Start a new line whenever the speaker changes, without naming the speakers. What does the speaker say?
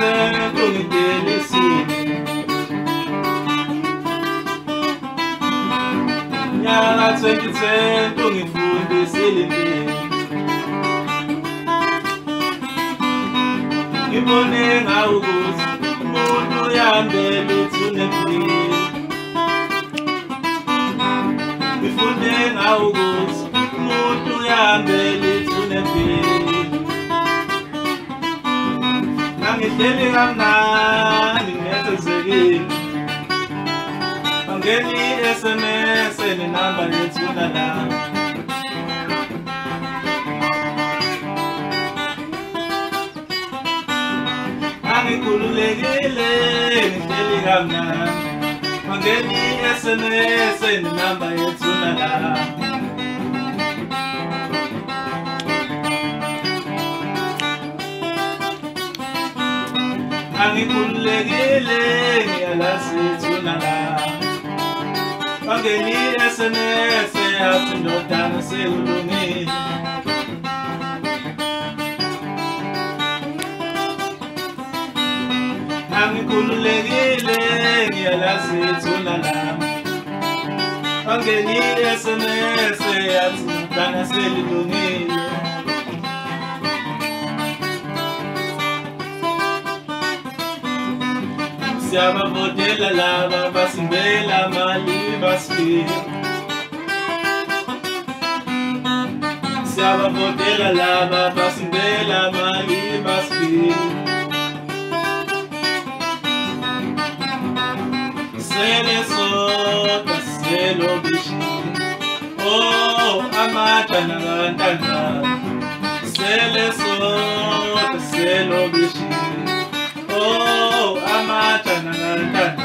2010 kungidelisile nyaka 2010 kungifundisile impilo ngibone ngawukuthi umuntu uyahambela uthi unempilo ngifunde ngawukuthi umuntu uyahambela uthi unempilo ngihleli kamnandi ngethezekile angeni i-SMS nenamba yethuna la angikhululekile ngihleli kamnandi angeni i-SMS nenamba yethuna la angikhululekile ngiyalazi ithuna la angeni i-SMS yathi ndodana sekulungile angikhululekile ngiyalazi ithuna la angeni i-SMS yathi ndodana sekulungile siyabavotela laba basimbela mali basifile siyabavotela laba basimbela mali basifile sele soda selobishini oh amadana kantandana sele soda selobishini oh amadana kantandana